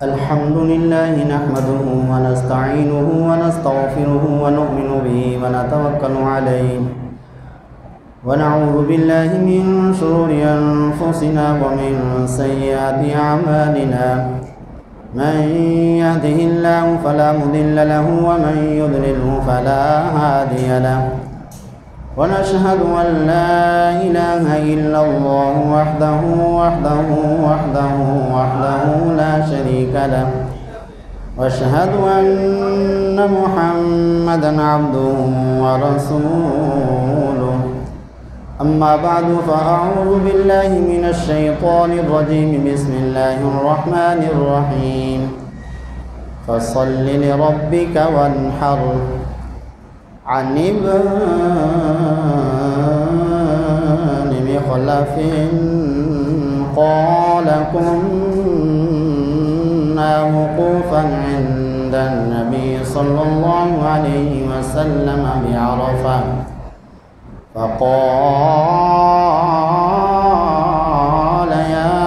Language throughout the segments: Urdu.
الحمد لله نحمده ونستعينه ونستغفره ونؤمن به ونتوكل عليه ونعوذ بالله من شرور أنفسنا ومن سيئات أعمالنا من يهده الله فلا مضل له ومن يضلله فلا هادي له ونشهد أن لا إله إلا الله وحده لا شريك له وأشهد أن محمدا عبده ورسوله أما بعد فأعوذ بالله من الشيطان الرجيم بسم الله الرحمن الرحيم فصل لربك وانحر عن ابن مخلف قال كنا وقوفا عند النبي صلى الله عليه وسلم بعرفة فقال يا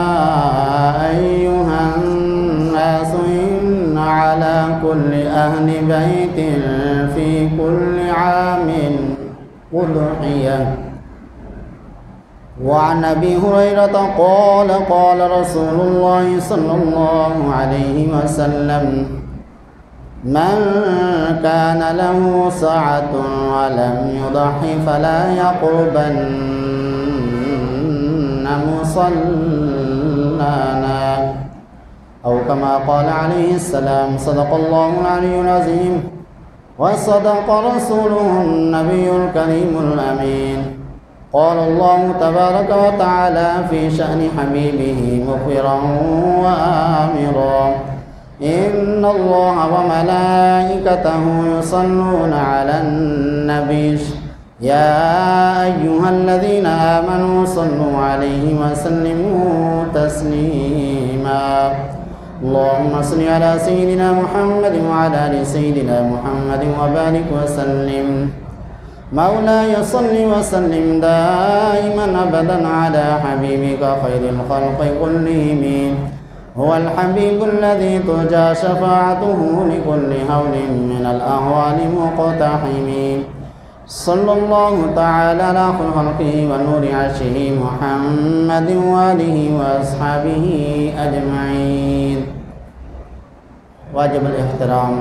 أيها الناس إن على كل أهل بيت في كل عام أضحية وعن أبي هريرة قال قال رسول الله صلى الله عليه وسلم من كان له سعة ولم يضح فلا يقربن مصلانا أو كما قال عليه السلام صدق الله العلي العظيم وصدق رسوله النبي الكريم الأمين قال الله تبارك وتعالى في شأن حبيبه مخبرا وآمرا إن الله وملائكته يصلون على النبي يا أيها الذين آمنوا صلوا عليه وسلموا تسليما اللهم صل على سيدنا محمد وعلى آل سيدنا محمد وبارك وسلم مولاي صل وسلم دائما أبدا على حبيبك خير الخلق كلهم هو الحبيب الذي ترجى شفاعته لكل هول من الأهوال مقتحم صلى الله تعالى على خلقه ونور عرشه محمد وآله وأصحابه أجمعين واجب الاحترام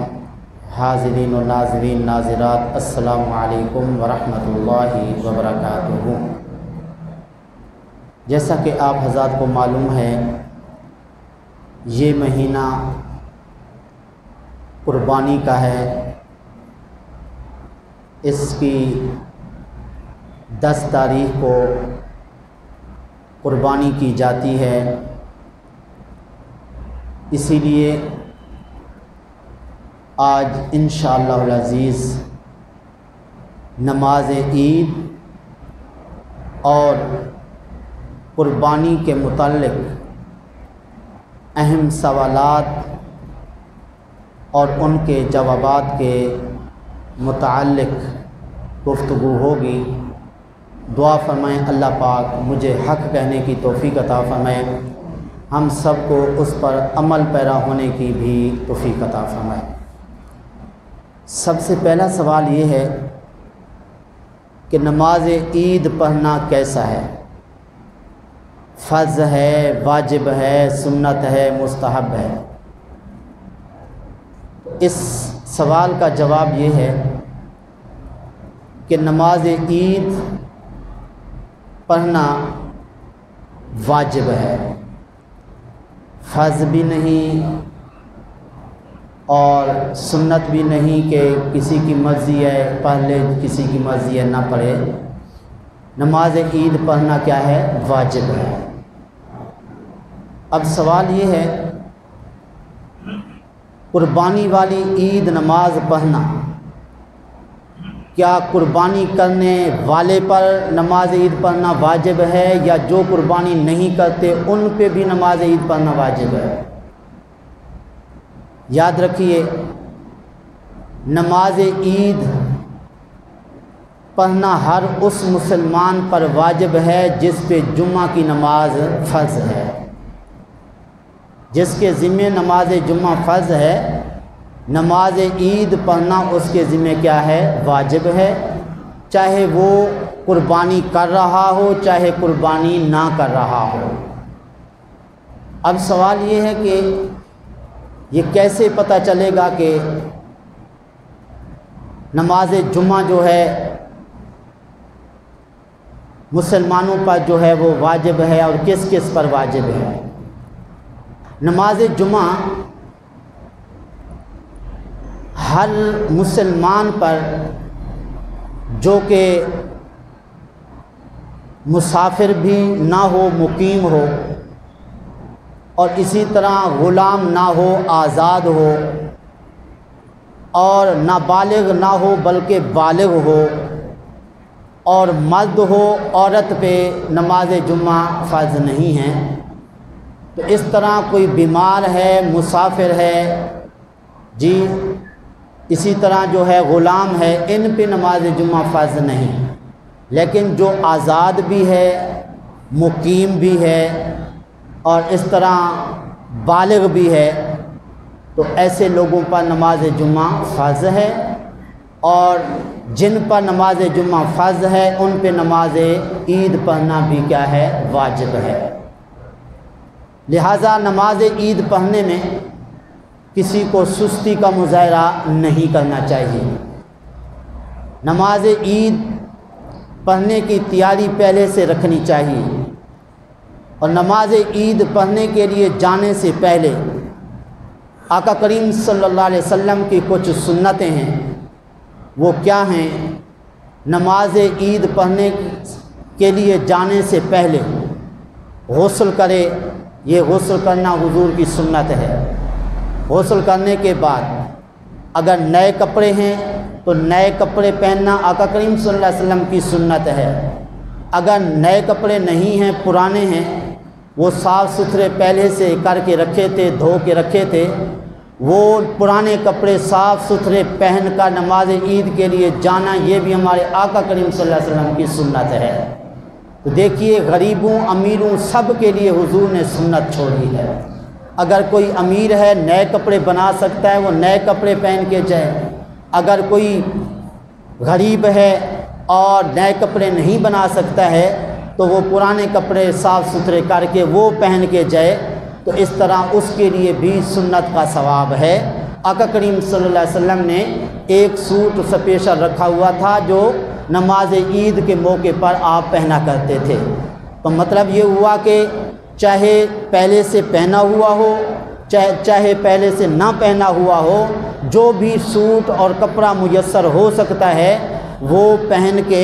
حاضرین و ناظرین ناظرات السلام علیکم ورحمۃ اللہ وبرکاتہ۔ جیسا کہ آپ حضرات کو معلوم ہے یہ مہینہ قربانی کا ہے، اس کی 10 تاریخ کو قربانی کی جاتی ہے، اسی لیے آج انشاءاللہ العزیز نماز عید اور قربانی کے متعلق اہم سوالات اور ان کے جوابات کے متعلق گفتگو ہوگی۔ دعا فرمائیں اللہ پاک مجھے حق کہنے کی توفیق عطا فرمائے، ہم سب کو اس پر عمل پیرا ہونے کی بھی توفیق عطا فرمائے۔ سب سے پہلا سوال یہ ہے کہ نماز عید پڑھنا کیسا ہے؟ فرض ہے، واجب ہے، سنت ہے، مستحب ہے؟ اس سوال کا جواب یہ ہے کہ نماز عید پڑھنا واجب ہے، فرض بھی نہیں اور سنت بھی نہیں کہ کسی کی مرضی ہے پڑھ لے کسی کی مرضی ہے نہ پڑھے۔ نماز عید پڑھنا کیا ہے؟ واجب ہے۔ اب سوال یہ ہے قربانی والی عید نماز پڑھنا، کیا قربانی کرنے والے پر نماز عید پڑھنا واجب ہے یا جو قربانی نہیں کرتے ان پہ بھی نماز عید پڑھنا واجب ہے؟ یاد رکھیے نماز عید پڑھنا ہر اس مسلمان پر واجب ہے جس پہ جمعہ کی نماز فرض ہے۔ جس کے ذمہ نماز جمعہ فرض ہے، نماز عید پڑھنا اس کے ذمہ کیا ہے؟ واجب ہے، چاہے وہ قربانی کر رہا ہو چاہے قربانی نہ کر رہا ہو۔ اب سوال یہ ہے کہ یہ کیسے پتہ چلے گا کہ نماز جمعہ جو ہے مسلمانوں پر جو ہے وہ واجب ہے اور کس کس پر واجب ہے؟ نماز جمعہ ہر مسلمان پر جو کہ مسافر بھی نہ ہو، مقیم ہو، اور اسی طرح غلام نہ ہو، آزاد ہو، اور نابالغ نہ ہو بلکہ بالغ ہو، اور مرد ہو، عورت پہ نماز جمعہ فرض نہیں ہے۔ تو اس طرح کوئی بیمار ہے، مسافر ہے جی، اسی طرح جو ہے غلام ہے، ان پہ نماز جمعہ فرض نہیں، لیکن جو آزاد بھی ہے، مقیم بھی ہے، اور اس طرح بالغ بھی ہے، تو ایسے لوگوں پر نماز جمعہ فرض ہے، اور جن پر نماز جمعہ فرض ہے ان پہ نماز عید پڑھنا بھی کیا ہے؟ واجب ہے۔ لہٰذا نماز عید پڑھنے میں کسی کو سستی کا مظاہرہ نہیں کرنا چاہیے۔ نماز عید پڑھنے کی تیاری پہلے سے رکھنی چاہیے، اور نماز عید پڑھنے کے لیے جانے سے پہلے آقا کریم صلی اللہ علیہ وسلم کی کچھ سنتیں ہیں۔ وہ کیا ہیں؟ نماز عید پڑھنے کے لیے جانے سے پہلے غسل کرے، یہ غسل کرنا حضور کی سنت ہے۔ غسل کرنے کے بعد اگر نئے کپڑے ہیں تو نئے کپڑے پہننا آقا کریم صلی اللہ علیہ وسلم کی سنت ہے۔ اگر نئے کپڑے نہیں ہیں، پرانے ہیں، وہ صاف ستھرے پہلے سے کر کے رکھے تھے، دھو کے رکھے تھے، وہ پرانے کپڑے صاف ستھرے پہن کر نماز عید کے لیے جانا، یہ بھی ہمارے آقا کریم صلی اللہ علیہ وسلم کی سنت ہے۔ تو دیکھیے، غریبوں امیروں سب کے لیے حضور نے سنت چھوڑی ہے۔ اگر کوئی امیر ہے نئے کپڑے بنا سکتا ہے، وہ نئے کپڑے پہن کے جائے۔ اگر کوئی غریب ہے اور نئے کپڑے نہیں بنا سکتا ہے تو وہ پرانے کپڑے صاف ستھرے کر کے وہ پہن کے جائے، تو اس طرح اس کے لیے بھی سنت کا ثواب ہے۔ آقا کریم صلی اللہ علیہ وسلم نے ایک سوٹ اسپیشل رکھا ہوا تھا جو نماز عید کے موقع پر آپ پہنا کرتے تھے۔ تو مطلب یہ ہوا کہ چاہے پہلے سے پہنا ہوا ہو چاہے پہلے سے نہ پہنا ہوا ہو، جو بھی سوٹ اور کپڑا میسر ہو سکتا ہے وہ پہن کے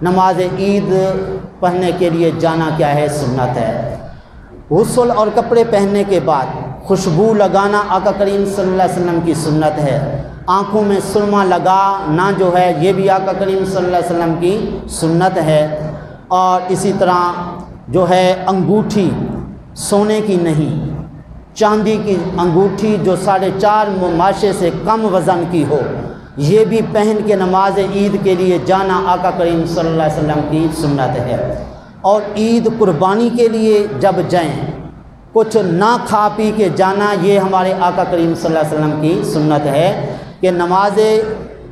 نماز عید پڑھنے کے لیے جانا کیا ہے؟ سنت ہے۔ غسل اور کپڑے پہننے کے بعد خوشبو لگانا آقا کریم صلی اللہ علیہ وسلم کی سنت ہے۔ آنکھوں میں سرما لگانا جو ہے یہ بھی آقا کریم صلی اللہ علیہ وسلم کی سنت ہے۔ اور اسی طرح جو ہے انگوٹھی سونے کی نہیں، چاندی کی انگوٹھی جو 4.5 ماشے سے کم وزن کی ہو، یہ بھی پہن کے نماز عید کے لیے جانا آقا کریم صلی اللہ علیہ وسلم کی سنت ہے۔ اور عید قربانی کے لیے جب جائیں کچھ نہ کھا پی کے جانا، یہ ہمارے آقا کریم صلی اللہ علیہ وسلم کی سنت ہے کہ نماز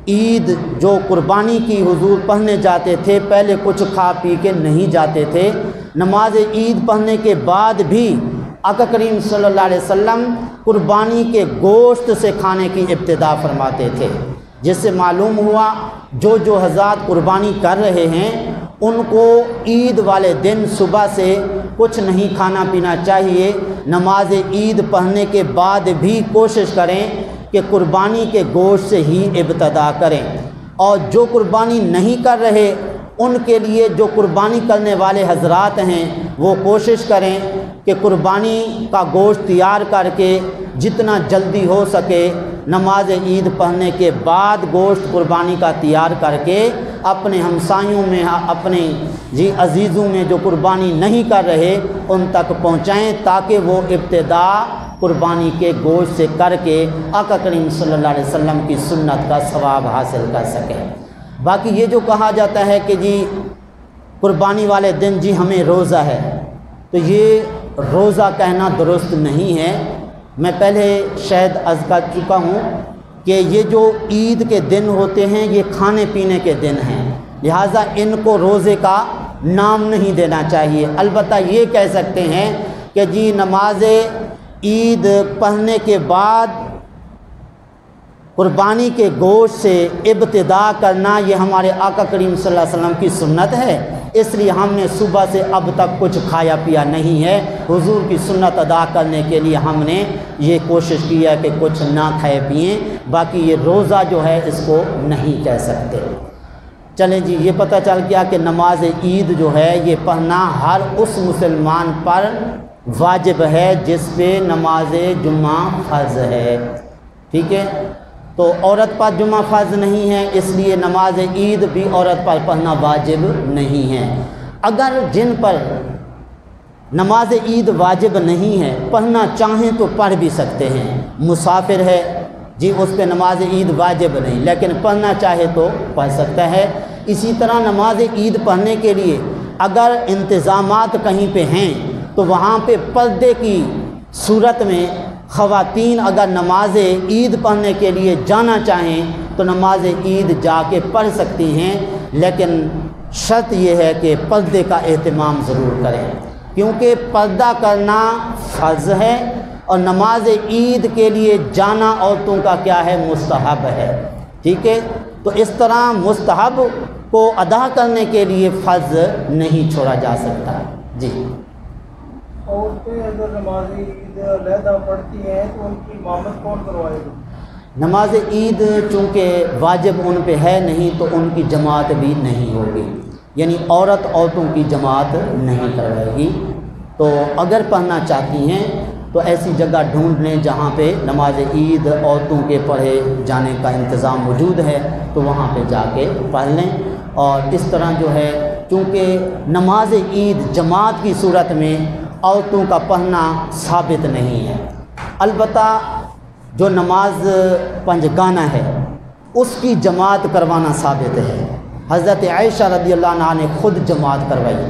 عید جو قربانی کی حضور پڑھنے جاتے تھے پہلے کچھ کھا پی کے نہیں جاتے تھے، نماز عید پڑھنے کے بعد بھی آقا کریم صلی اللہ علیہ وسلم قربانی کے گوشت سے کھانے کی ابتدا فرماتے تھے، جس سے معلوم ہوا جو حضرات قربانی کر رہے ہیں ان کو عید والے دن صبح سے کچھ نہیں کھانا پینا چاہیے۔ نماز عید پڑھنے کے بعد بھی کوشش کریں کہ قربانی کے گوشت سے ہی ابتدا کریں، اور جو قربانی نہیں کر رہے ان کے لیے جو قربانی کرنے والے حضرات ہیں وہ کوشش کریں کہ قربانی کا گوشت تیار کر کے جتنا جلدی ہو سکے نماز عید پڑھنے کے بعد گوشت قربانی کا تیار کر کے اپنے ہمسایوں میں، اپنے عزیزوں میں جو قربانی نہیں کر رہے ان تک پہنچائیں، تاکہ وہ ابتدا قربانی کے گوشت سے کر کے آقا کریم صلی اللہ علیہ وسلم کی سنت کا ثواب حاصل کر سکیں۔ باقی یہ جو کہا جاتا ہے کہ قربانی والے دن ہمیں روزہ ہے، تو یہ روزہ کہنا درست نہیں ہے۔ میں پہلے شاید عرض کر چکا ہوں کہ یہ جو عید کے دن ہوتے ہیں یہ کھانے پینے کے دن ہیں، لہٰذا ان کو روزے کا نام نہیں دینا چاہیے۔ البتہ یہ کہہ سکتے ہیں کہ جی نماز عید پڑھنے کے بعد قربانی کے گوشت سے ابتدا کرنا یہ ہمارے آقا کریم صلی اللہ علیہ وسلم کی سنت ہے، اس لیے ہم نے صبح سے اب تک کچھ کھایا پیا نہیں ہے۔ حضور کی سنت ادا کرنے کے لیے ہم نے یہ کوشش کی ہے کہ کچھ نہ کھائے پئیں، باقی یہ روزہ جو ہے اس کو نہیں کہہ سکتے۔ چلیں جی، یہ پتہ چل گیا کہ نماز عید جو ہے یہ پڑھنا ہر اس مسلمان پر واجب ہے جس پہ نماز جمعہ فرض ہے، ٹھیک ہے؟ تو عورت پر جمعہ فرض نہیں ہے، اس لیے نماز عید بھی عورت پر پڑھنا واجب نہیں ہے۔ اگر جن پر نماز عید واجب نہیں ہے پڑھنا چاہیں تو پڑھ بھی سکتے ہیں۔ مسافر ہے جی، اس پہ نماز عید واجب نہیں، لیکن پڑھنا چاہے تو پڑھ سکتا ہے۔ اسی طرح نماز عید پڑھنے کے لیے اگر انتظامات کہیں پہ ہیں تو وہاں پہ پردے کی صورت میں خواتین اگر نماز عید پڑھنے کے لیے جانا چاہیں تو نماز عید جا کے پڑھ سکتی ہیں، لیکن شرط یہ ہے کہ پردے کا اہتمام ضرور کریں، کیونکہ پردہ کرنا فرض ہے اور نماز عید کے لیے جانا عورتوں کا کیا ہے؟ مستحب ہے، ٹھیک ہے؟ تو اس طرح مستحب کو ادا کرنے کے لیے فرض نہیں چھوڑا جا سکتا۔ جی، عورتیں اگر نماز عید علیحدہ پڑھتی ہیں تو ان کی امامت کون کروائے گا؟ نماز عید چونکہ واجب ان پہ ہے نہیں تو ان کی جماعت بھی نہیں ہوگی، یعنی عورتوں کی جماعت نہیں کروائے گی۔ تو اگر پڑھنا چاہتی ہیں تو ایسی جگہ ڈھونڈ لیں جہاں پہ نماز عید عورتوں کے پڑھے جانے کا انتظام موجود ہے، تو وہاں پہ جا کے پڑھ لیں۔ اور اس طرح جو ہے چونکہ نماز عید جماعت کی صورت میں عورتوں کا پڑھنا ثابت نہیں ہے، البتہ جو نماز پنجگانہ ہے اس کی جماعت کروانا ثابت ہے۔ حضرت عائشہ رضی اللہ عنہا نے خود جماعت کروائی،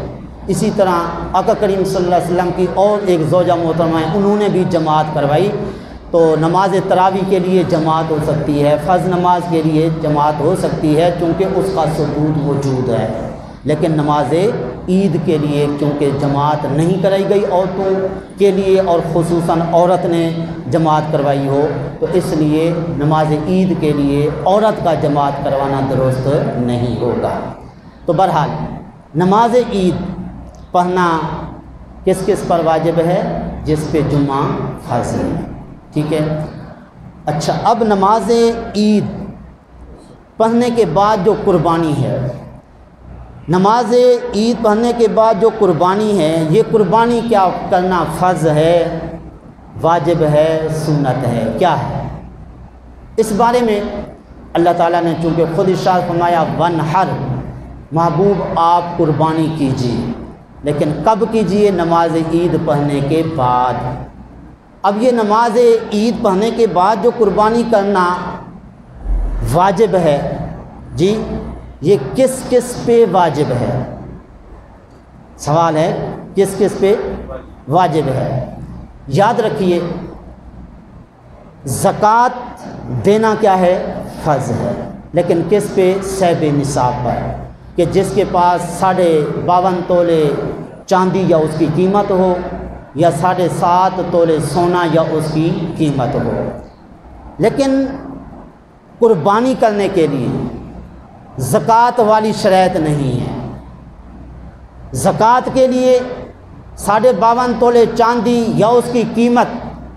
اسی طرح آقا کریم صلی اللہ علیہ وسلم کی اور ایک زوجہ محترمہ ہیں انہوں نے بھی جماعت کروائی۔ تو نماز تراویح کے لیے جماعت ہو سکتی ہے، فرض نماز کے لیے جماعت ہو سکتی ہے چونکہ اس کا ثبوت موجود ہے، لیکن نماز عید کے لیے چونکہ جماعت نہیں کرائی گئی عورتوں کے لیے اور خصوصاً عورت نے جماعت کروائی ہو، تو اس لیے نماز عید کے لیے عورت کا جماعت کروانا درست نہیں ہوگا۔ تو بہرحال نماز عید پڑھنا کس کس پر واجب ہے؟ جس پہ جمعہ فرض ہے، ٹھیک ہے؟ اچھا، اب نماز عید پڑھنے کے بعد جو قربانی ہے، نماز عید پڑھنے کے بعد جو قربانی ہے، یہ قربانی کیا کرنا فرض ہے، واجب ہے، سنت ہے، کیا ہے؟ اس بارے میں اللہ تعالیٰ نے چونکہ خود ارشاد فرمایا وَانْحَرْ، محبوب آپ قربانی کیجیے، لیکن کب کیجیے؟ نماز عید پڑھنے کے بعد۔ اب یہ نماز عید پڑھنے کے بعد جو قربانی کرنا واجب ہے، جی یہ کس کس پہ واجب ہے؟ سوال ہے کس کس پہ واجب ہے؟ یاد رکھیے زکوٰۃ دینا کیا ہے؟ فرض ہے، لیکن کس پہ؟ صاحب نصاب پر، کہ جس کے پاس 52.5 تولے چاندی یا اس کی قیمت ہو یا 7.5 تولے سونا یا اس کی قیمت ہو۔ لیکن قربانی کرنے کے لیے زکوٰۃ والی شرائط نہیں ہے۔ زکوٰۃ کے لیے 52.5 تولے چاندی یا اس کی قیمت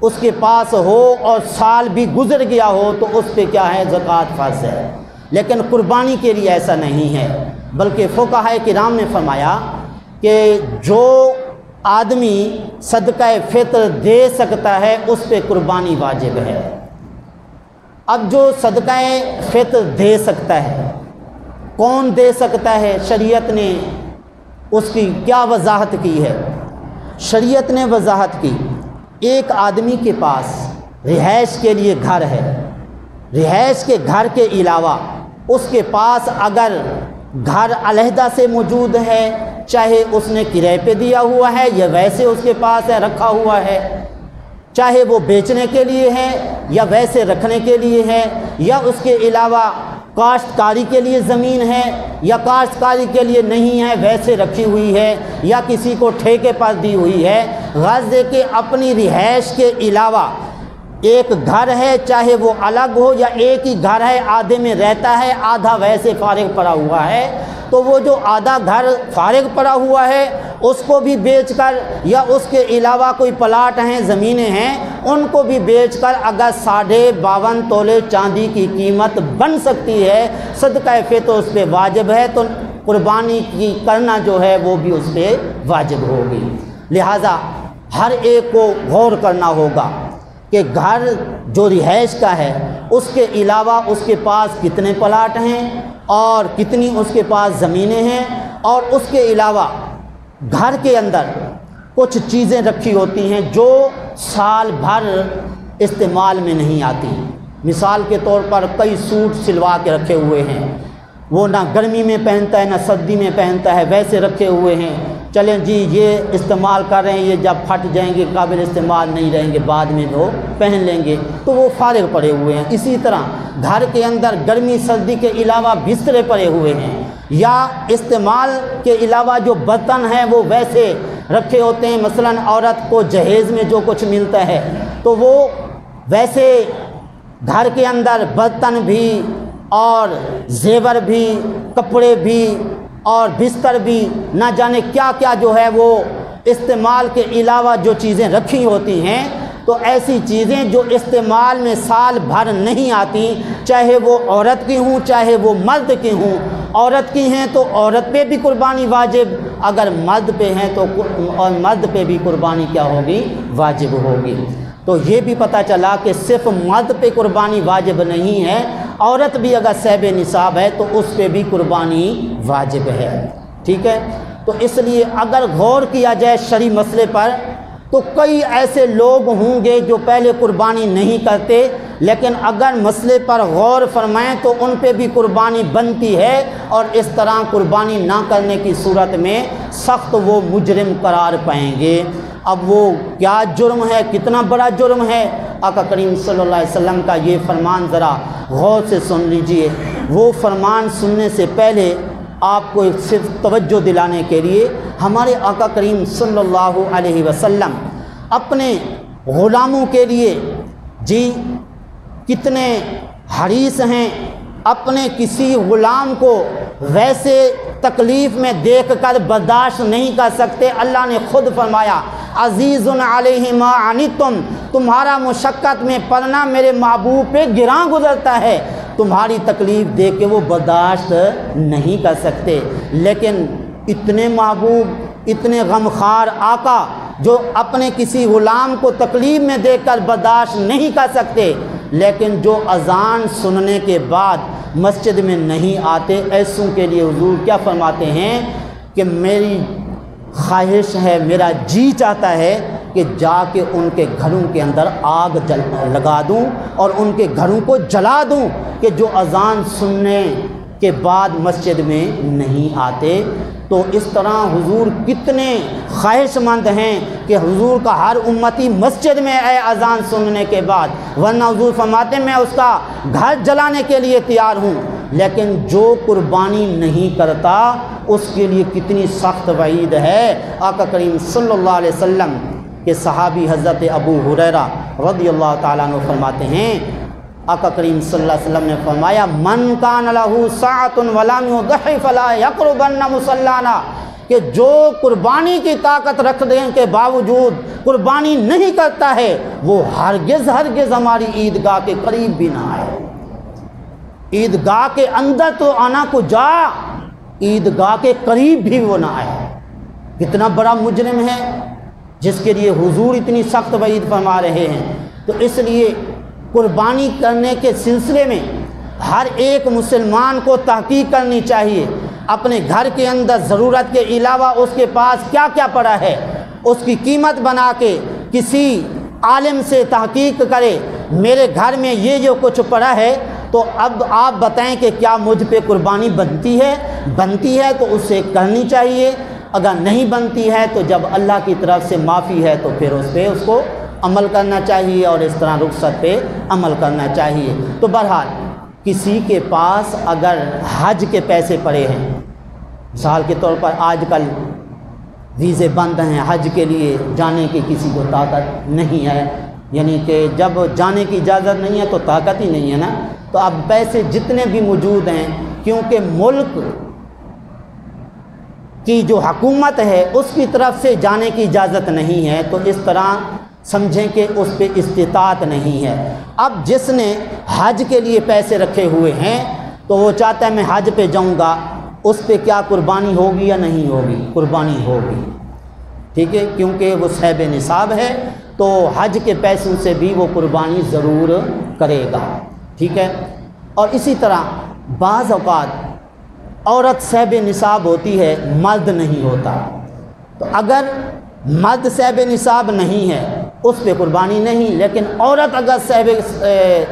اس کے پاس ہو اور سال بھی گزر گیا ہو تو اس پہ کیا ہے؟ زکوٰۃ فرض ہے۔ لیکن قربانی کے لیے ایسا نہیں ہے، بلکہ فقہاء کرام نے فرمایا کہ جو آدمی صدقہ فطر دے سکتا ہے اس پہ قربانی واجب ہے۔ اب جو صدقہ فطر دے سکتا ہے، کون دے سکتا ہے؟ شریعت نے اس کی کیا وضاحت کی ہے؟ شریعت نے وضاحت کی ایک آدمی کے پاس رہائش کے لیے گھر ہے، رہائش کے گھر کے علاوہ اس کے پاس اگر گھر علیحدہ سے موجود ہے چاہے اس نے کرائے پہ دیا ہوا ہے یا ویسے اس کے پاس ہے رکھا ہوا ہے، چاہے وہ بیچنے کے لیے ہے یا ویسے رکھنے کے لیے ہے، یا اس کے علاوہ کاشتکاری کے لیے زمین ہے یا کاشتکاری کے لیے نہیں ہے ویسے رکھی ہوئی ہے، یا کسی کو ٹھیکے پر دی ہوئی ہے، غرض ہے کہ اپنی رہائش کے علاوہ ایک گھر ہے، چاہے وہ الگ ہو یا ایک ہی گھر ہے آدھے میں رہتا ہے آدھا ویسے فارغ پڑا ہوا ہے، تو وہ جو آدھا گھر فارغ پڑا ہوا ہے اس کو بھی بیچ کر، یا اس کے علاوہ کوئی پلاٹ ہیں زمینیں ہیں ان کو بھی بیچ کر اگر 52.5 تولے چاندی کی قیمت بن سکتی ہے، صدقہ فطر تو اس پہ واجب ہے، تو قربانی کی کرنا جو ہے وہ بھی اس پہ واجب ہوگی۔ لہٰذا ہر ایک کو غور کرنا ہوگا کہ گھر جو رہائش کا ہے اس کے علاوہ اس کے پاس کتنے پلاٹ ہیں اور کتنی اس کے پاس زمینیں ہیں، اور اس کے علاوہ گھر کے اندر کچھ چیزیں رکھی ہوتی ہیں جو سال بھر استعمال میں نہیں آتی۔ مثال کے طور پر کئی سوٹ سلوا کے رکھے ہوئے ہیں، وہ نہ گرمی میں پہنتا ہے نہ سردی میں پہنتا ہے، ویسے رکھے ہوئے ہیں، چلیں جی یہ استعمال کر رہے ہیں، یہ جب پھٹ جائیں گے قابل استعمال نہیں رہیں گے بعد میں وہ پہن لیں گے، تو وہ فارغ پڑے ہوئے ہیں۔ اسی طرح گھر کے اندر گرمی سردی کے علاوہ بسترے پڑے ہوئے ہیں، یا استعمال کے علاوہ جو برتن ہیں وہ ویسے رکھے ہوتے ہیں، مثلا عورت کو جہیز میں جو کچھ ملتا ہے تو وہ ویسے گھر کے اندر برتن بھی اور زیور بھی، کپڑے بھی اور بستر بھی، نہ جانے کیا کیا جو ہے وہ استعمال کے علاوہ جو چیزیں رکھی ہوتی ہیں، تو ایسی چیزیں جو استعمال میں سال بھر نہیں آتی، چاہے وہ عورت کی ہوں چاہے وہ مرد کی ہوں، عورت کی ہیں تو عورت پہ بھی قربانی واجب، اگر مرد پہ ہیں تو اور مرد پہ بھی قربانی کیا ہوگی؟ واجب ہوگی۔ تو یہ بھی پتہ چلا کہ صرف مرد پہ قربانی واجب نہیں ہے، عورت بھی اگر صاحب نصاب ہے تو اس پہ بھی قربانی واجب ہے، ٹھیک ہے؟ تو اس لیے اگر غور کیا جائے شرعی مسئلے پر تو کئی ایسے لوگ ہوں گے جو پہلے قربانی نہیں کرتے، لیکن اگر مسئلے پر غور فرمائیں تو ان پہ بھی قربانی بنتی ہے، اور اس طرح قربانی نہ کرنے کی صورت میں سخت وہ مجرم قرار پائیں گے۔ اب وہ کیا جرم ہے، کتنا بڑا جرم ہے؟ آقا کریم صلی اللہ علیہ وسلم کا یہ فرمان ذرا غور سے سن لیجئے۔ وہ فرمان سننے سے پہلے آپ کو صرف توجہ دلانے کے لیے، ہمارے آقا کریم صلی اللہ علیہ وسلم اپنے غلاموں کے لیے جی کتنے حریص ہیں، اپنے کسی غلام کو ویسے تکلیف میں دیکھ کر برداشت نہیں کر سکتے۔ اللہ نے خود فرمایا عزیز علیہ ما عنتم، تمہارا مشقت میں پڑنا میرے محبوب پہ گراں گزرتا ہے، تمہاری تکلیف دیکھ کے وہ برداشت نہیں کر سکتے، لیکن اتنے محبوب اتنے غمخوار آقا جو اپنے کسی غلام کو تکلیف میں دیکھ کر برداشت نہیں کر سکتے، لیکن جو اذان سننے کے بعد مسجد میں نہیں آتے، ایسوں کے لیے حضور کیا فرماتے ہیں کہ میری خواہش ہے، میرا جی چاہتا ہے کہ جا کے ان کے گھروں کے اندر آگ لگا دوں اور ان کے گھروں کو جلا دوں کہ جو اذان سننے کے بعد مسجد میں نہیں آتے۔ تو اس طرح حضور کتنے خواہش مند ہیں کہ حضور کا ہر امتی مسجد میں آئے اذان سننے کے بعد، ورنہ حضور فرماتے ہیں میں اس کا گھر جلانے کے لیے تیار ہوں، لیکن جو قربانی نہیں کرتا اس کے لیے کتنی سخت وعید ہے۔ آقا کریم صلی اللہ علیہ وسلم کے صحابی حضرت ابو ہریرہ رضی اللہ تعالیٰ عنہ فرماتے ہیں، آقا کریم صلی اللہ علیہ وسلم نے فرمایا من کان لہ سعۃ ولم یضحی فلا یقربن مصلانا، کہ جو قربانی کی طاقت رکھنے کے باوجود قربانی نہیں کرتا ہے وہ ہرگز ہماری عیدگاہ کے قریب بھی نہ آئے۔ عیدگاہ کے اندر تو آنا کو جا، عیدگاہ کے قریب بھی وہ نہ آئے۔ کتنا بڑا مجرم ہے جس کے لیے حضور اتنی سخت وعید فرما رہے ہیں۔ تو اس لیے قربانی کرنے کے سلسلے میں ہر ایک مسلمان کو تحقیق کرنی چاہیے، اپنے گھر کے اندر ضرورت کے علاوہ اس کے پاس کیا کیا پڑا ہے اس کی قیمت بنا کے کسی عالم سے تحقیق کرے، میرے گھر میں یہ جو کچھ پڑا ہے تو اب آپ بتائیں کہ کیا مجھ پہ قربانی بنتی ہے تو اسے کرنی چاہیے۔ اگر نہیں بنتی ہے تو جب اللہ کی طرف سے معافی ہے تو پھر اس کو عمل کرنا چاہیے اور اس طرح رخصت پہ عمل کرنا چاہیے۔ تو بہرحال کسی کے پاس اگر حج کے پیسے پڑے ہیں، مثال کے طور پر آج کل ویزے بند ہیں، حج کے لیے جانے کی کسی کو طاقت نہیں ہے، یعنی کہ جب جانے کی اجازت نہیں ہے تو طاقت ہی نہیں ہے نا، تو اب پیسے جتنے بھی موجود ہیں، کیونکہ ملک کی جو حکومت ہے اس کی طرف سے جانے کی اجازت نہیں ہے، تو اس طرح سمجھیں کہ اس پہ استطاعت نہیں ہے۔ اب جس نے حج کے لیے پیسے رکھے ہوئے ہیں تو وہ چاہتا ہے میں حج پہ جاؤں گا، اس پہ کیا قربانی ہوگی یا نہیں ہوگی؟ قربانی ہوگی، ٹھیک ہے، کیونکہ وہ صاحب نصاب ہے تو حج کے پیسوں سے بھی وہ قربانی ضرور کرے گا، ٹھیک ہے۔ اور اسی طرح بعض اوقات عورت صاحب نصاب ہوتی ہے، مرد نہیں ہوتا، تو اگر مرد صاحب نصاب نہیں ہے اس پہ قربانی نہیں، لیکن عورت اگر صاحب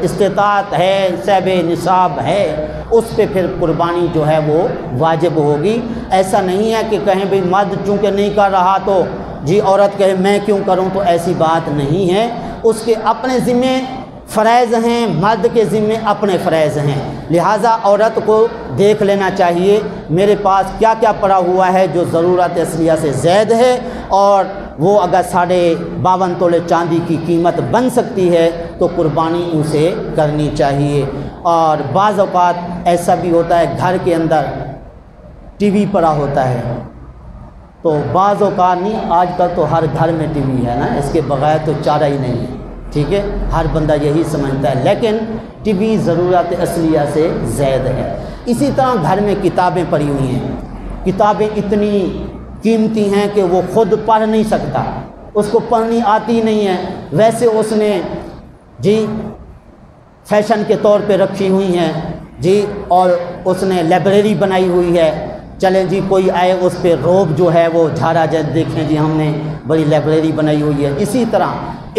استطاعت ہے، صاحب نصاب ہے، اس پہ پھر قربانی جو ہے وہ واجب ہوگی۔ ایسا نہیں ہے کہ کہیں بھئی مرد چونکہ نہیں کر رہا تو جی عورت کہے میں کیوں کروں، تو ایسی بات نہیں ہے، اس کے اپنے ذمہ فرائض ہیں، مرد کے ذمہ اپنے فرائض ہیں، لہٰذا عورت کو دیکھ لینا چاہیے میرے پاس کیا کیا پڑا ہوا ہے جو ضرورت اصلیہ سے زائد ہے، اور وہ اگر 52.5 تولے چاندی کی قیمت بن سکتی ہے تو قربانی اسے کرنی چاہیے۔ اور بعض اوقات ایسا بھی ہوتا ہے گھر کے اندر ٹی وی پڑا ہوتا ہے، تو بعض اوقات نہیں، آج کل تو ہر گھر میں ٹی وی ہے نا، اس کے بغیر تو چارہ ہی نہیں ہے، ٹھیک ہے، ہر بندہ یہی سمجھتا ہے، لیکن ٹی وی ضرورت اصلیہ سے زائد ہے۔ اسی طرح گھر میں کتابیں پڑھی ہوئی ہیں، کتابیں اتنی قیمتی ہیں کہ وہ خود پڑھ نہیں سکتا، اس کو پڑھنی آتی نہیں ہے، ویسے اس نے جی فیشن کے طور پہ رکھی ہوئی ہیں جی، اور اس نے لائبریری بنائی ہوئی ہے، چلیں جی کوئی آئے اس پہ روب جو ہے وہ جھاڑا جائے، دیکھیں جی ہم نے بڑی لائبریری بنائی ہوئی ہے۔ اسی طرح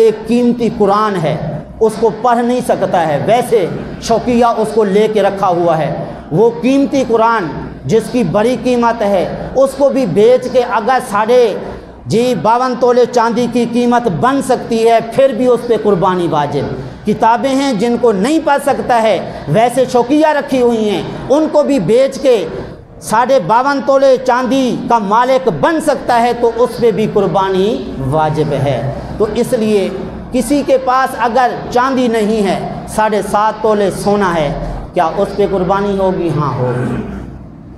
ایک قیمتی قرآن ہے، اس کو پڑھ نہیں سکتا ہے، ویسے شوقیہ اس کو لے کے رکھا ہوا ہے، وہ قیمتی قرآن جس کی بڑی قیمت ہے اس کو بھی بیچ کے اگر 52.5 تولے چاندی کی قیمت بن سکتی ہے پھر بھی اس پہ قربانی واجب۔ کتابیں ہیں جن کو نہیں پڑھ سکتا ہے، ویسے شوقیہ رکھی ہوئی ہیں، ان کو بھی بیچ کے 52.5 تولے چاندی کا مالک بن سکتا ہے تو اس پہ بھی قربانی واجب ہے۔ تو اس لیے کسی کے پاس اگر چاندی نہیں ہے، 7.5 تولے سونا ہے، کیا اس پہ قربانی ہوگی؟ ہاں ہوگی،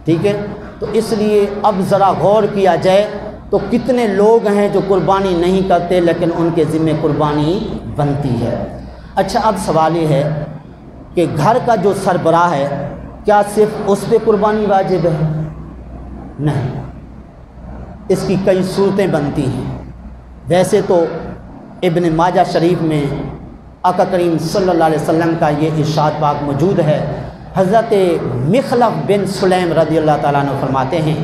ٹھیک ہے۔ تو اس لیے اب ذرا غور کیا جائے تو کتنے لوگ ہیں جو قربانی نہیں کرتے لیکن ان کے ذمہ قربانی بنتی ہے۔ اچھا، اب سوال یہ ہے کہ گھر کا جو سربراہ ہے کیا صرف اس پہ قربانی واجب ہے؟ نہیں، اس کی کئی صورتیں بنتی ہیں۔ ویسے تو ابن ماجہ شریف میں آقا کریم صلی اللہ علیہ وسلم کا یہ ارشاد پاک موجود ہے، حضرت مخلف بن سلیم رضی اللہ تعالیٰ عنہ فرماتے ہیں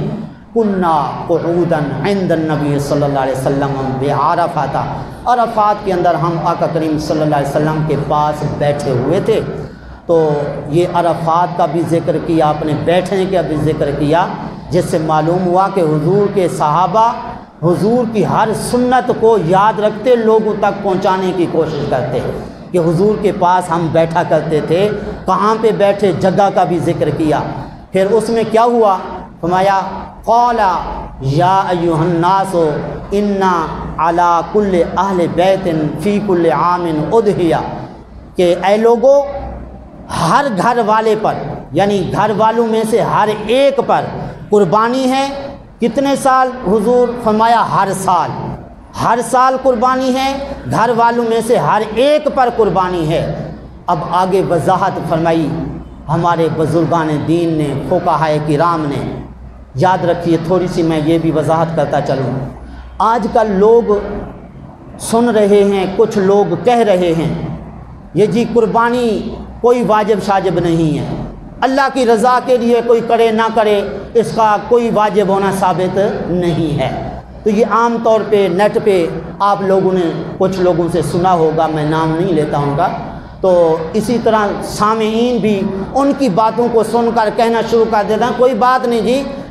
کنا قعودا عند النبی صلی اللہ علیہ وسلم بعرفہ، عرفات کے اندر ہم آقا کریم صلی اللہ علیہ وسلم کے پاس بیٹھے ہوئے تھے۔ تو یہ عرفات کا بھی ذکر کیا، اپنے بیٹھنے کا بھی ذکر کیا، جس سے معلوم ہوا کہ حضور کے صحابہ حضور کی ہر سنت کو یاد رکھتے، لوگوں تک پہنچانے کی کوشش کرتے کہ حضور کے پاس ہم بیٹھا کرتے تھے، کہاں پہ بیٹھے، جگہ کا بھی ذکر کیا۔ پھر اس میں کیا ہوا؟ فرمایا قال یا ایھا الناس انا علی کل اہل بیت فی کل عام اضحیہ، کہ اے لوگو ہر گھر والے پر، یعنی گھر والوں میں سے ہر ایک پر قربانی ہے۔ کتنے سال حضور؟ فرمایا ہر سال، ہر سال قربانی ہے، گھر والوں میں سے ہر ایک پر قربانی ہے۔ اب آگے وضاحت فرمائی ہمارے بزرگان دین نے، فقہائے کرام نے۔ یاد رکھیے، تھوڑی سی میں یہ بھی وضاحت کرتا چلوں، آج کل لوگ سن رہے ہیں، کچھ لوگ کہہ رہے ہیں یہ جی قربانی کوئی واجب شاجب نہیں ہے، اللہ کی رضا کے لیے کوئی کرے نہ کرے اس کا کوئی واجب ہونا ثابت نہیں ہے۔ تو یہ عام طور پہ نیٹ پہ آپ لوگوں نے کچھ لوگوں سے سنا ہوگا، میں نام نہیں لیتا ہوں گا، تو اسی طرح سامعین بھی ان کی باتوں کو سن کر کہنا شروع کر دیتا ہے کوئی بات نہیں جی،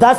10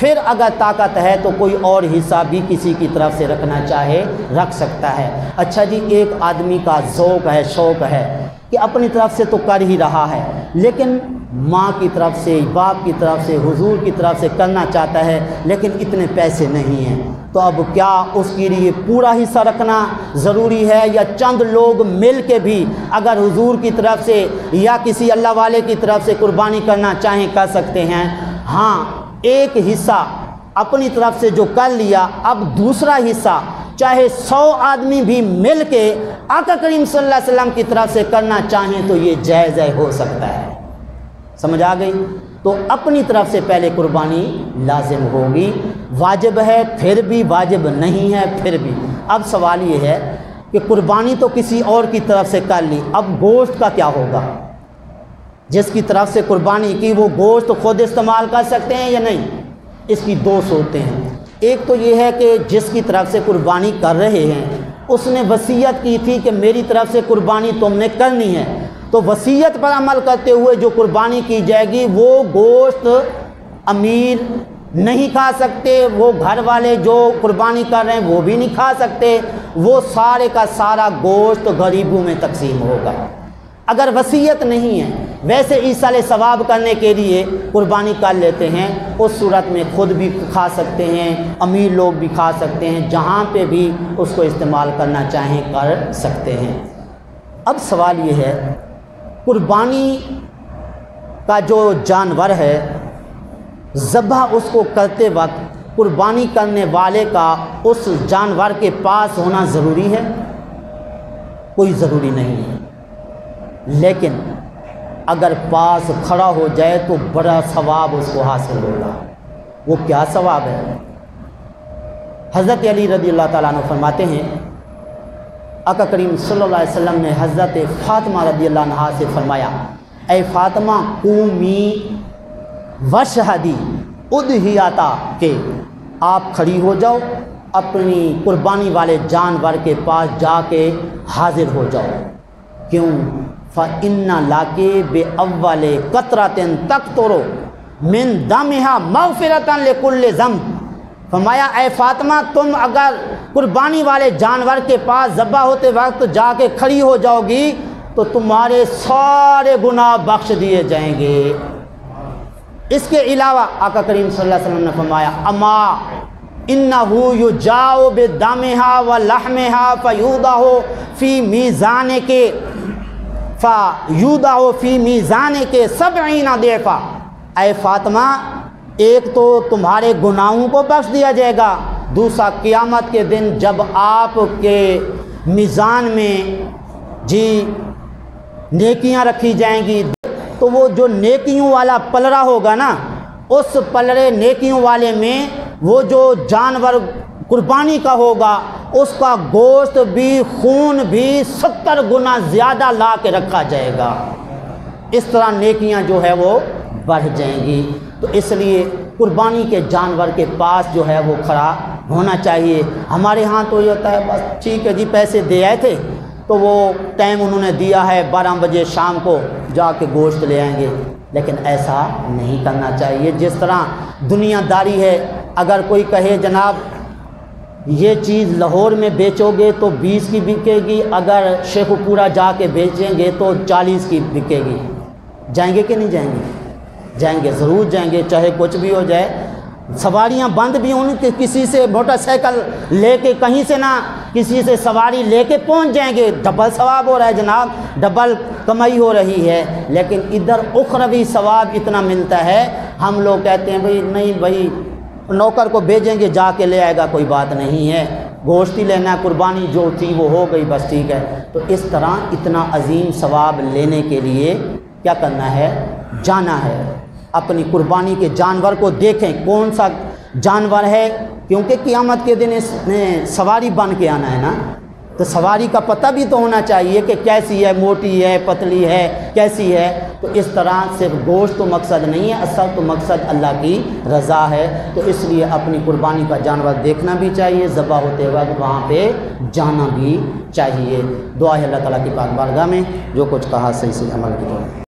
پھر اگر طاقت ہے تو کوئی اور حصہ بھی کسی کی طرف سے رکھنا چاہے رکھ سکتا ہے۔ اچھا جی، ایک آدمی کا ذوق ہے، شوق ہے کہ اپنی طرف سے تو کر ہی رہا ہے، لیکن ماں کی طرف سے، باپ کی طرف سے، حضور کی طرف سے کرنا چاہتا ہے، لیکن اتنے پیسے نہیں ہیں، تو اب کیا اس کے لیے پورا حصہ رکھنا ضروری ہے، یا چند لوگ مل کے بھی اگر حضور کی طرف سے یا کسی اللہ والے کی طرف سے قربانی کرنا چاہیں کر سکتے ہیں؟ ہاں، ایک حصہ اپنی طرف سے جو کر لیا، اب دوسرا حصہ چاہے 100 آدمی بھی مل کے آقا کریم صلی اللہ علیہ وسلم کی طرف سے کرنا چاہیں تو یہ جائز ہو سکتا ہے۔ سمجھ آ گئی؟ تو اپنی طرف سے پہلے قربانی لازم ہوگی، واجب ہے پھر بھی، واجب نہیں ہے پھر بھی۔ اب سوال یہ ہے کہ قربانی تو کسی اور کی طرف سے کر لی، اب گوشت کا کیا ہوگا؟ جس کی طرف سے قربانی کی وہ گوشت خود استعمال کر سکتے ہیں یا نہیں؟ اس کی دو صورتیں ہیں۔ ایک تو یہ ہے کہ جس کی طرف سے قربانی کر رہے ہیں اس نے وصیت کی تھی کہ میری طرف سے قربانی تم نے کرنی ہے، تو وصیت پر عمل کرتے ہوئے جو قربانی کی جائے گی وہ گوشت امیر نہیں کھا سکتے، وہ گھر والے جو قربانی کر رہے ہیں وہ بھی نہیں کھا سکتے، وہ سارے کا سارا گوشت غریبوں میں تقسیم ہوگا۔ اگر وصیت نہیں ہے، ویسے ایصال ثواب کرنے کے لیے قربانی کر لیتے ہیں، اس صورت میں خود بھی کھا سکتے ہیں، امیر لوگ بھی کھا سکتے ہیں، جہاں پہ بھی اس کو استعمال کرنا چاہیں کر سکتے ہیں۔ اب سوال یہ ہے، قربانی کا جو جانور ہے ذبح اس کو کرتے وقت قربانی کرنے والے کا اس جانور کے پاس ہونا ضروری ہے؟ کوئی ضروری نہیں ہے، لیکن اگر پاس کھڑا ہو جائے تو بڑا ثواب اس کو حاصل ہوگا۔ وہ کیا ثواب ہے؟ حضرت علی رضی اللہ تعالیٰ عنہ فرماتے ہیں، آقا کریم صلی اللہ علیہ وسلم نے حضرت فاطمہ رضی اللہ عنہا سے فرمایا، اے فاطمہ قومی وشہدی اضحیتا، کہ آپ کھڑی ہو جاؤ، اپنی قربانی والے جانور کے پاس جا کے حاضر ہو جاؤ۔ کیوں؟ فَإِنَّ لَكِ بِأَوَّلِ قَطْرَةٍ تَقْطُرُ مِن دَمِهَا مَغْفِرَةً لِكُلِّ ذَنب۔ فرمایا اے فاطمہ، تم اگر قربانی والے جانور کے پاس ذبح ہوتے وقت جا کے کھڑی ہو جاؤ گی تو تمہارے سارے گناہ بخش دیے جائیں گے۔ اس کے علاوہ آقا کریم صلی اللہ علیہ وسلم نے فرمایا، اما انہو یجاؤ بدمہا ولحمہا فیودعو فی میزانک 70 ضعفا۔ اے فاطمہ، ایک تو تمہارے گناہوں کو بخش دیا جائے گا، دوسرا قیامت کے دن جب آپ کے میزان میں نیکیاں رکھی جائیں گی تو وہ جو نیکیوں والا پلڑا ہوگا نا، اس پلڑے نیکیوں والے میں وہ جو جانور قربانی کا ہوگا اس کا گوشت بھی، خون بھی 70 گنا زیادہ لا کے رکھا جائے گا۔ اس طرح نیکیاں جو ہے وہ بڑھ جائیں گی۔ تو اس لیے قربانی کے جانور کے پاس جو ہے وہ کھڑا ہونا چاہیے۔ ہمارے ہاں تو یہ ہوتا ہے بس ٹھیک ہے جی، پیسے دے آئے تھے تو وہ ٹائم انہوں نے دیا ہے 12 بجے شام کو جا کے گوشت لے آئیں گے، لیکن ایسا نہیں کرنا چاہیے۔ جس طرح دنیا داری ہے، اگر کوئی کہے جناب یہ چیز لاہور میں بیچو گے تو 20 کی بکے گی، اگر شیخو پورا جا کے بیچیں گے تو 40 کی بکے گی، جائیں گے کہ نہیں جائیں گے؟ جائیں گے، ضرور جائیں گے، چاہے کچھ بھی ہو جائے۔ سواریاں بند بھی ہوں کہ کسی سے موٹر سائیکل لے کے کہیں سے نہ کسی سے سواری لے کے پہنچ جائیں گے، ڈبل ثواب ہو رہا ہے جناب، ڈبل کمائی ہو رہی ہے، لیکن ادھر اخروی ثواب اتنا ملتا ہے۔ ہم لوگ کہتے ہیں بھئی نہیں بھائی نوکر کو بھیجیں گے جا کے لے آئے گا، کوئی بات نہیں ہے، گوشت ہی لینا، قربانی جو تھی وہ ہو گئی بس ٹھیک ہے۔ تو اس طرح اتنا عظیم ثواب لینے کے لیے کیا کرنا ہے؟ جانا ہے، اپنی قربانی کے جانور کو دیکھیں کون سا جانور ہے، کیونکہ قیامت کے دن اس نے سواری بن کے آنا ہے نا، تو سواری کا پتہ بھی تو ہونا چاہیے کہ کیسی ہے، موٹی ہے، پتلی ہے، کیسی ہے۔ تو اس طرح صرف گوشت تو مقصد نہیں ہے، اصل تو مقصد اللہ کی رضا ہے۔ تو اس لیے اپنی قربانی کا جانور دیکھنا بھی چاہیے، ذبح ہوتے وقت وہاں پہ جانا بھی چاہیے۔ دعا ہے اللہ تعالیٰ کی پاک بارگاہ میں جو کچھ کہا صحیح سے عمل کی۔